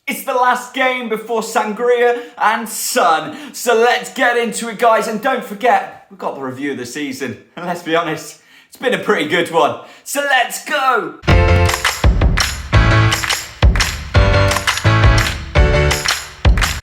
It's the last game before Sangria and Sun. So let's get into it, guys. And don't forget, we've got the review of the season. And let's be honest, it's been a pretty good one. So let's go.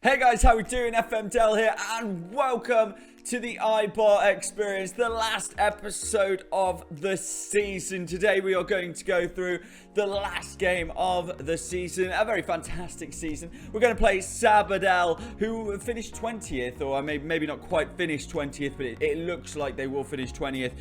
Hey guys, how we doing? FM Del here, and welcome to the Eibar experience, the last episode of the season. Today we are going to go through the last game of the season, a very fantastic season. We're going to play Sabadell, who finished 20th, or maybe not quite finished 20th, but it looks like they will finish 20th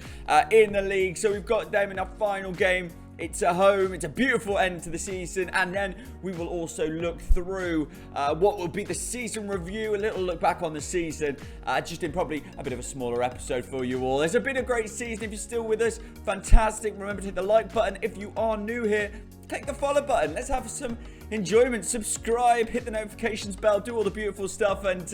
in the league. So we've got them in our final game. It's at home, it's a beautiful end to the season, and then we will also look through what will be the season review, a little look back on the season, just in probably a bit of a smaller episode for you all. It's been a great season. If you're still with us, fantastic. Remember to hit the like button. If you are new here, click the follow button. Let's have some enjoyment. Subscribe, hit the notifications bell, do all the beautiful stuff, and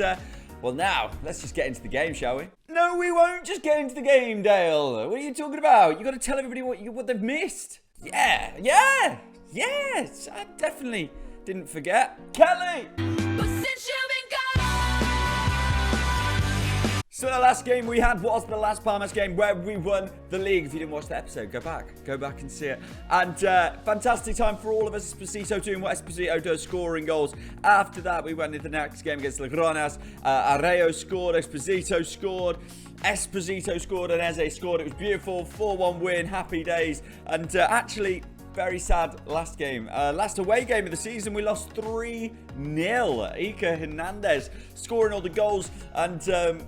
well, now, let's just get into the game, shall we? No, we won't just get into the game, Dale. What are you talking about? You got to tell everybody what they've missed. Yes, I definitely didn't forget. Kelly! So the last game we had was the Las Palmas game where we won the league. If you didn't watch the episode, go back and see it. And fantastic time for all of us. Esposito doing what Esposito does, scoring goals. After that, we went into the next game against Logronas. Arreo scored, Esposito scored, and Eze scored. It was beautiful, 4-1 win, happy days. And actually, very sad last game. Last away game of the season, we lost 3-0. Iker Hernandez scoring all the goals and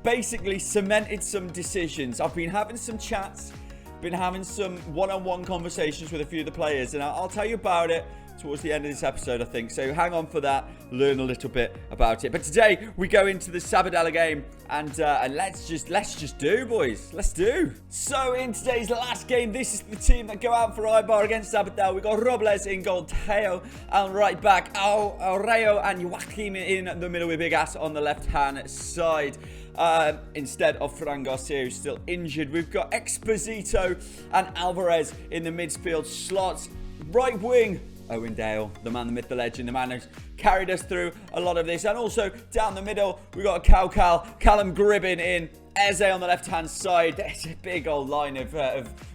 basically cemented some decisions. I've been having some chats, been having some one-on-one conversations with a few of the players, and I'll tell you about it towards the end of this episode, I think. So hang on for that, learn a little bit about it. But today we go into the Sabadell game, and let's just do, boys. Let's do. So in today's last game, this is the team that go out for Eibar against Sabadell. We got Robles in goal, Teo and right back, Aureo and Joachim in the middle with Big Ass on the left-hand side. Instead of Fran Garcia, who's still injured. We've got Esposito and Alvarez in the midfield slots. Right wing, Owen Dale, the man, the myth, the legend, the man who's carried us through a lot of this. And also down the middle, we've got Callum Gribbin in, Eze on the left-hand side. There's a big old line of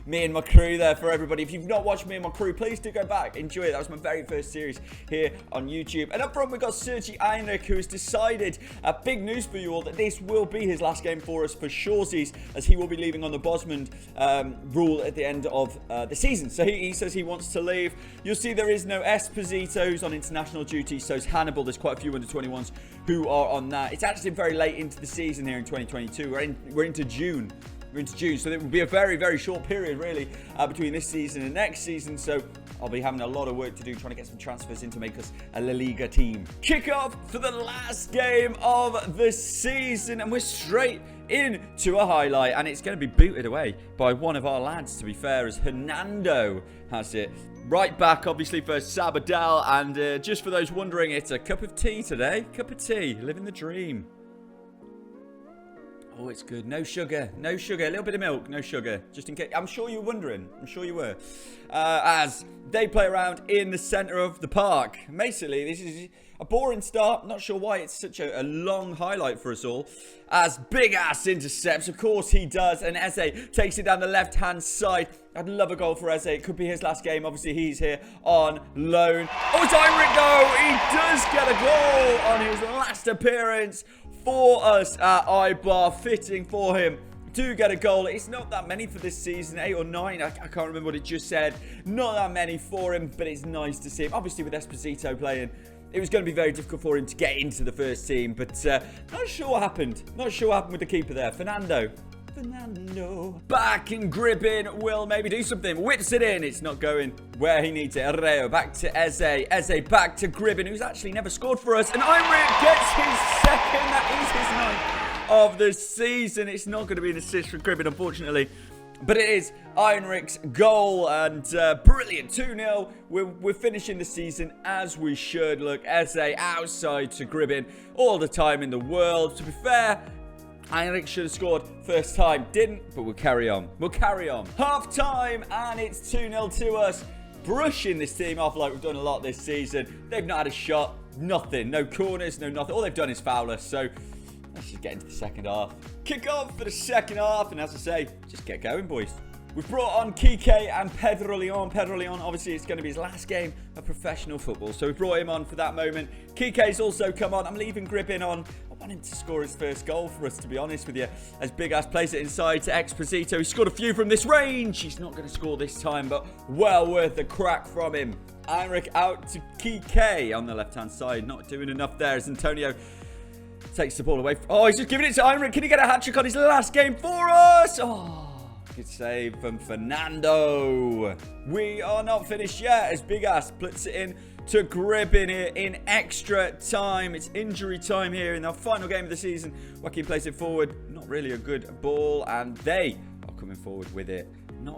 me and my crew there for everybody. If you've not watched me and my crew, please do go back. Enjoy it. That was my very first series here on YouTube. And up front, we've got Sergi Heinrich, who has decided, big news for you all, that this will be his last game for us for Shawsies, as he will be leaving on the Bosman rule at the end of the season. So he says he wants to leave. You'll see there is no Esposito, who's on international duty. So it's Hannibal. There's quite a few under-21s who are on that. It's actually very late into the season here in 2022. We're into June. So it will be a very, very short period, really, between this season and next season. So I'll be having a lot of work to do, trying to get some transfers in to make us a La Liga team. Kick off for the last game of the season, and we're straight into a highlight, and it's going to be booted away by one of our lads, to be fair, as Hernando has it. Right back, obviously, for Sabadell, and just for those wondering, it's a cup of tea today. Cup of tea, living the dream. Oh, it's good. No sugar. A little bit of milk. No sugar. Just in case. I'm sure you were wondering. I'm sure you were. As they play around in the centre of the park. Basically, this is a boring start. Not sure why it's such a long highlight for us all. As Big Ass intercepts. Of course he does. And Eze takes it down the left-hand side. I'd love a goal for Eze. It could be his last game. Obviously, he's here on loan. Oh, it's Heinrich, though. He does get a goal on his last appearance for us at Eibar, fitting for him to get a goal. It's not that many for this season, 8 or 9, I can't remember what it just said. Not that many for him, but it's nice to see him. Obviously with Esposito playing, it was going to be very difficult for him to get into the first team, but not sure what happened. Not sure what happened with the keeper there. Fernando. Back and Gribbin will maybe do something. Whips it in. It's not going where he needs it. Arreo back to Eze. Eze back to Gribbin, who's actually never scored for us. And Heinrich gets his second. That is his 9th of the season. It's not going to be an assist for Gribbin, unfortunately. But it is Heinrich's goal, and brilliant 2-0. We're finishing the season as we should. Look, Eze outside to Gribbin all the time in the world. To be fair, Heinrich should have scored first time. Didn't, but we'll carry on. Half time, and it's 2-0 to us. brushing this team off like we've done a lot this season. They've not had a shot, nothing. No corners, no nothing. All they've done is foul us. So let's just get into the second half. Kick off for the second half. And as I say, just get going, boys. We've brought on Kike and Pedro Leon. Pedro Leon, obviously, it's going to be his last game of professional football. So we brought him on for that moment. Kike's also come on. I'm leaving Gribbin on. I want him to score his first goal for us, to be honest with you. As Big Ass plays it inside to Exposito. He scored a few from this range. He's not going to score this time, but well worth a crack from him. Heinrich out to Kike on the left-hand side. Not doing enough there as Antonio takes the ball away. Oh, he's just giving it to Heinrich. Can he get a hat-trick on his last game for us? Oh. Good save from Fernando. We are not finished yet as Big Ass puts it in to Gribbin here in extra time. It's injury time here in our final game of the season. Joaquin plays it forward. Not really a good ball, and they are coming forward with it.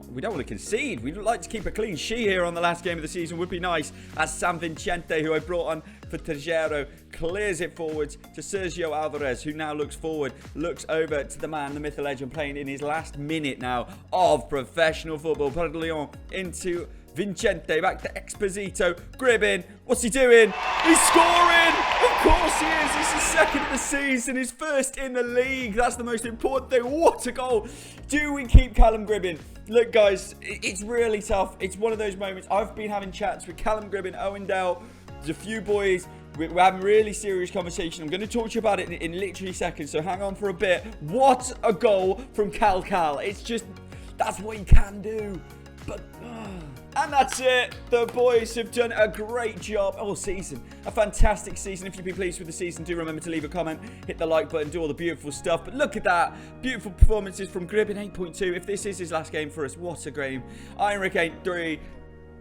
We don't want to concede. We'd like to keep a clean sheet here on the last game of the season. Would be nice. As San Vicente, who I brought on for Tejero, clears it forwards to Sergio Alvarez, who now looks forward, looks over to the man, the myth, the legend, playing in his last minute now of professional football. Pedro Leon into Vicente, back to Exposito. Gribbin, what's he doing? He's scoring! Of course he is. It's his second of the season, his first in the league. That's the most important thing. What a goal! Do we keep Callum Gribbin? Look, guys, it's really tough. It's one of those moments. I've been having chats with Callum Gribbin, Owen Dale. There's a few boys. We're having really serious conversation. I'm going to talk to you about it in literally seconds, so hang on for a bit. What a goal from Cal. It's just, that's what he can do. But, and that's it. The boys have done a great job all season. A fantastic season. If you've been pleased with the season, do remember to leave a comment, hit the like button, do all the beautiful stuff. But look at that. Beautiful performances from Gribbin, 8.2. If this is his last game for us, what a game. Heinrich, 8.3.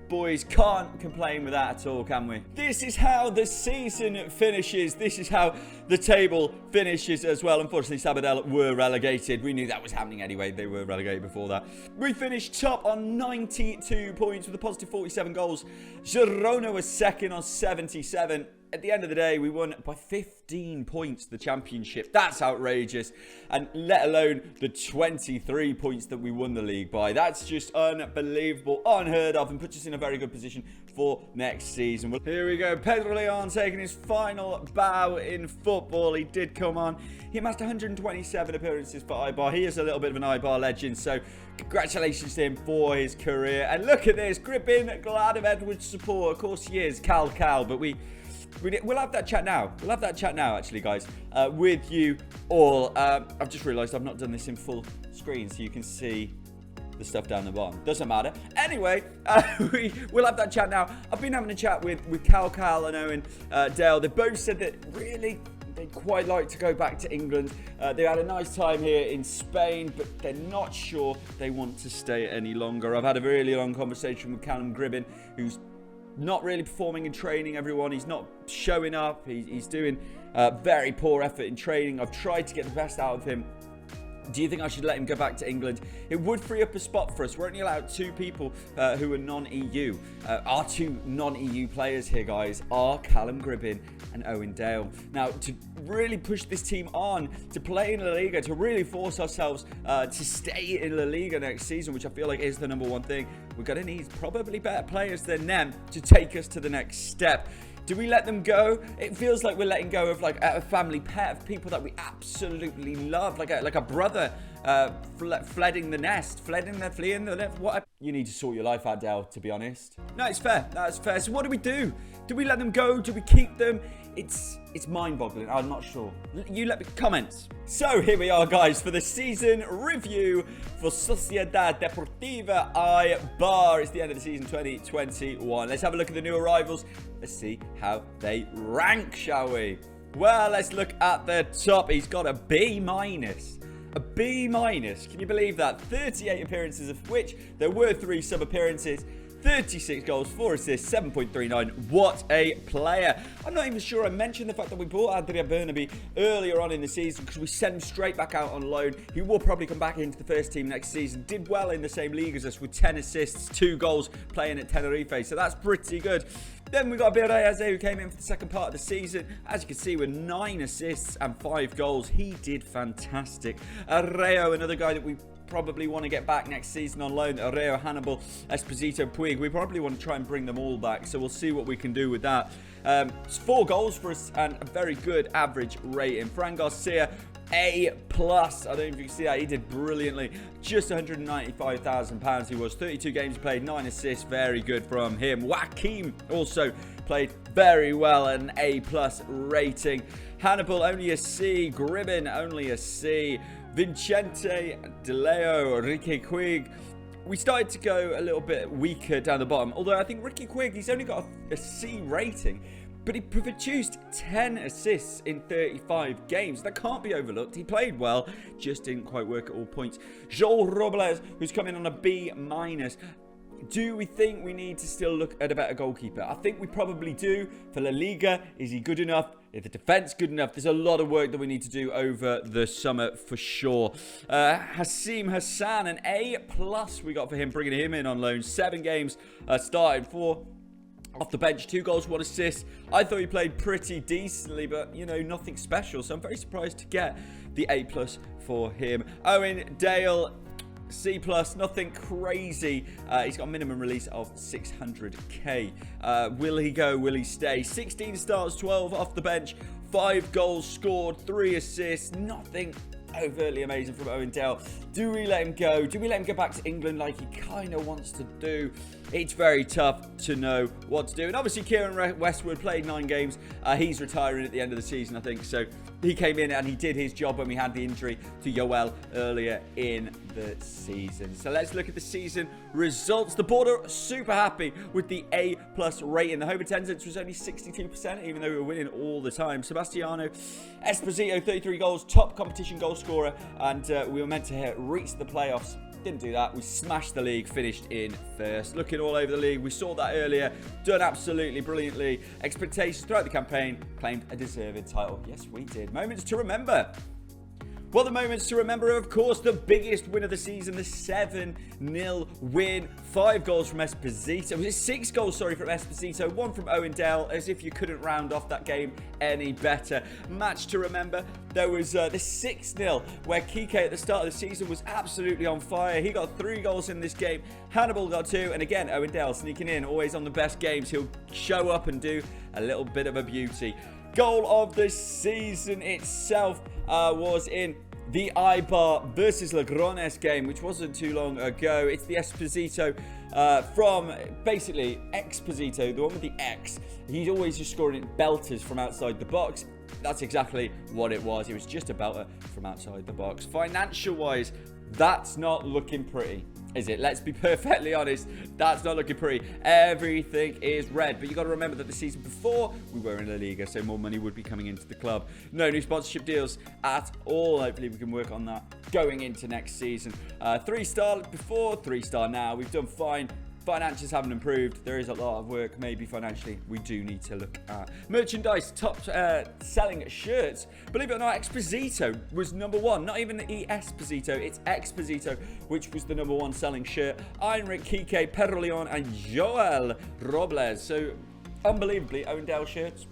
Boys, can't complain with that at all, can we? This is how the season finishes. This is how the table finishes as well. Unfortunately, Sabadell were relegated. We knew that was happening anyway. They were relegated before that. We finished top on 92 points with a positive 47 goals. Girona was second on 77. At the end of the day, we won by 15 points the championship. That's outrageous. And let alone the 23 points that we won the league by. That's just unbelievable, unheard of, and puts us in a very good position for next season. Well, here we go. Pedro Leon taking his final bow in football. He did come on. He amassed 127 appearances for Eibar. He is a little bit of an Eibar legend, so congratulations to him for his career. And look at this. Gribbin, glad of Edward's support. Of course he is. Cal, but we'll have that chat now. We'll have that chat now, actually, guys, with you all. I've just realised I've not done this in full screen, so you can see the stuff down the bottom. Doesn't matter. Anyway, we'll have that chat now. I've been having a chat with Cal and Owen Dale. They both said that really they'd quite like to go back to England. They had a nice time here in Spain, but they're not sure they want to stay any longer. I've had a really long conversation with Callum Gribbin, who's not really performing in training, everyone. He's not showing up. He's doing very poor effort in training. I've tried to get the best out of him. Do you think I should let him go back to England? It would free up a spot for us. We're only allowed 2 people who are non-EU. Our 2 non-EU players here, guys, are Callum Gribbin and Owen Dale. Now, to really push this team on to play in La Liga, to really force ourselves to stay in La Liga next season, which I feel like is the number one thing, we're going to need probably better players than them to take us to the next step. Do we let them go? It feels like we're letting go of like a family pet, of people that we absolutely love, like a brother fleeing the nest, fleeing the nest. What? You need to sort your life out, Dale, to be honest. No, it's fair. That's fair. So what do? Do we let them go? Do we keep them? It's mind-boggling. I'm not sure. You let me comment. So here we are, guys, for the season review for Sociedad Deportiva Eibar. It's the end of the season 2021. Let's have a look at the new arrivals. Let's see how they rank, shall we? Well, let's look at the top. He's got a B-. A B-. Can you believe that? 38 appearances, of which there were 3 sub-appearances. 36 goals, 4 assists, 7.39. What a player. I'm not even sure I mentioned the fact that we bought Adrian Burnaby earlier on in the season because we sent him straight back out on loan. He will probably come back into the first team next season. Did well in the same league as us with 10 assists, 2 goals playing at Tenerife. So that's pretty good. Then we got Birayeze, who came in for the second part of the season. As you can see, with 9 assists and 5 goals. He did fantastic. Arreo, another guy that we probably want to get back next season on loan. Arreo, Hannibal, Esposito, Puig. We probably want to try and bring them all back. So we'll see what we can do with that. It's 4 goals for us and a very good average rating. Fran Garcia, A+. I don't know if you can see that. He did brilliantly. Just £195,000 he was. 32 games played, 9 assists. Very good from him. Joaquim also played very well, an A+ rating. Hannibal, only a C. Gribben, only a C. Vincente, De Leo, Ricky Quig. We started to go a little bit weaker down the bottom. Although I think Ricky Quig, he's only got a C rating. But he produced 10 assists in 35 games. That can't be overlooked. He played well, just didn't quite work at all points. Joel Robles, who's coming on a B-. Do we think we need to still look at a better goalkeeper? I think we probably do. For La Liga, is he good enough? Is the defence good enough? There's a lot of work that we need to do over the summer for sure. Hassim Hassan, an A+ we got for him, bringing him in on loan. 7 games, started 4. Off the bench, 2 goals, 1 assist. I thought he played pretty decently, but, you know, nothing special. So I'm very surprised to get the A+ for him. Owen Dale, C+, nothing crazy. He's got a minimum release of 600k. Will he go? Will he stay? 16 starts, 12 off the bench, 5 goals scored, 3 assists. Nothing overtly amazing from Owen Dale. Do we let him go? Do we let him go back to England like he kind of wants to do? It's very tough to know what to do. And obviously Kieran Westwood played 9 games. He's retiring at the end of the season, I think. So he came in and he did his job when we had the injury to Yoel earlier in the season. So let's look at the season results. The board are super happy with the A+ rating. The home attendance was only 62%, even though we were winning all the time. Sebastiano Esposito, 33 goals, top competition goal scorer. And we were meant to reach the playoffs. Didn't do that. We smashed the league, finished in first. Looking all over the league, we saw that earlier. Done absolutely brilliantly. Expectations throughout the campaign, claimed a deserved title. Yes, we did. Moments to remember. Well, the moments to remember are, of course, the biggest win of the season, the 7-0 win. 5 goals from Esposito. It was 6 goals, from Esposito. 1 from Owen Dale, as if you couldn't round off that game any better. Match to remember, there was the 6-0, where Kike at the start of the season was absolutely on fire. He got 3 goals in this game. Hannibal got 2, and again, Owen Dale sneaking in, always on the best games. He'll show up and do a little bit of a beauty. Goal of the season itself was in the Eibar versus Logrones game, which wasn't too long ago. It's the Esposito from basically Exposito, the one with the X. He's always just scoring belters from outside the box. That's exactly what it was. It was just a belter from outside the box. Financial-wise, that's not looking pretty, is it? Let's be perfectly honest. That's not looking pretty. Everything is red. But you got to remember that the season before, we were in La Liga, so more money would be coming into the club. No new sponsorship deals at all. Hopefully we can work on that going into next season. 3-star before, 3-star now. We've done fine. Financials haven't improved. There is a lot of work, maybe financially, we do need to look at. Merchandise, top selling shirts. Believe it or not, Exposito was number 1. Not even the Esposito, it's Exposito, which was the number 1 selling shirt. Heinrich, Kike, Perleon, and Joel Robles. So, unbelievably, Owen Dale shirts,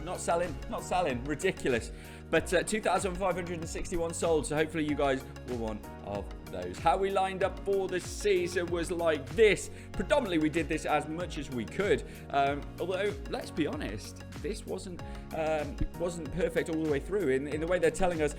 not selling, ridiculous. But 2,561 sold, so hopefully you guys were one of those. How we lined up for the season was like this. Predominantly, we did this as much as we could. Although, let's be honest, this wasn't perfect all the way through. In the way they're telling us,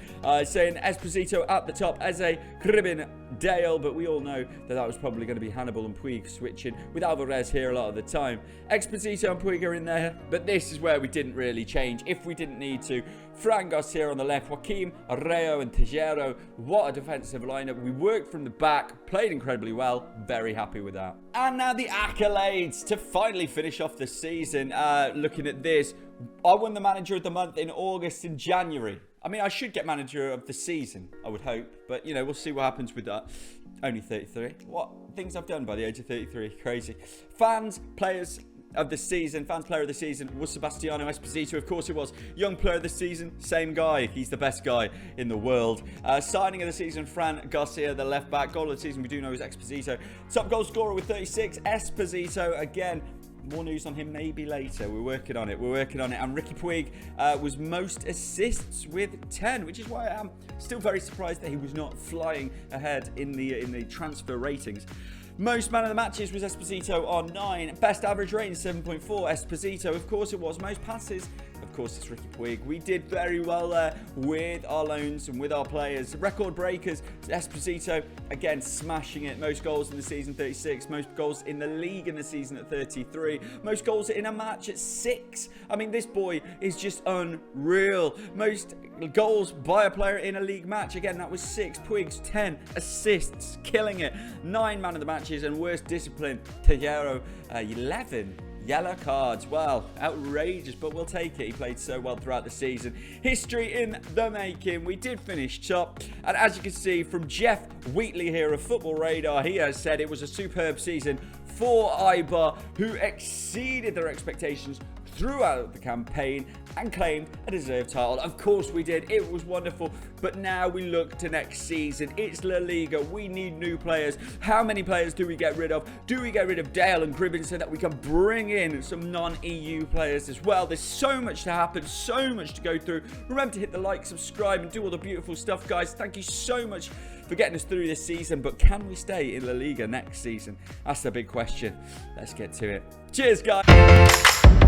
saying Esposito at the top, Eze, Gribben, Dale, but we all know that was probably going to be Hannibal and Puig switching, with Alvarez here a lot of the time. Exposito and Puig are in there, but this is where we didn't really change if we didn't need to. Fran Garcia on the left, Joaquim, Arreo, and Tejero. What a defensive lineup. We worked from the back, played incredibly well. Very happy with that. And now the accolades to finally finish off the season. Looking at this, I won the manager of the month in August and January. I mean, I should get manager of the season, I would hope. But, you know, we'll see what happens with that. Only 33. What things I've done by the age of 33. Crazy. Fans, players of the season, fans player of the season was Sebastiano Esposito. Of course it was. Young player of the season, same guy. He's the best guy in the world. Signing of the season, Fran Garcia, the left back. Goal of the season, we do know, is Esposito. Top goal scorer with 36, Esposito. Again, more news on him maybe later. We're working on it. And Ricky Puig was most assists with 10, which is why I am still very surprised that he was not flying ahead in the transfer ratings. Most man of the matches was Esposito on 9. Best average rating 7.4. Esposito, of course it was. Most passes, of course it's Ricky Puig. We did very well there with our loans and with our players. Record breakers, Esposito, again smashing it. Most goals in the season, 36. Most goals in the league in the season at 33. Most goals in a match at 6. I mean, this boy is just unreal. Most goals by a player in a league match, again, that was 6. Puig's 10 assists, killing it. 9 man of the matches, and worst discipline, Tejero, 11 yellow cards. Well, outrageous, but we'll take it. He played so well throughout the season. History in the making. We did finish top, and as you can see from Jeff Wheatley here of Football Radar, he has said it was a superb season for Eibar, who exceeded their expectations throughout the campaign and claimed a deserved title. Of course we did. It was wonderful. But now we look to next season. It's La Liga. We need new players. How many players do we get rid of? Do we get rid of Dale and Gribbin so that we can bring in some non-EU players as well? There's so much to happen, so much to go through. Remember to hit the like, subscribe, and do all the beautiful stuff, guys. Thank you so much for getting us through this season. But can we stay in La Liga next season? That's the big question. Let's get to it. Cheers, guys.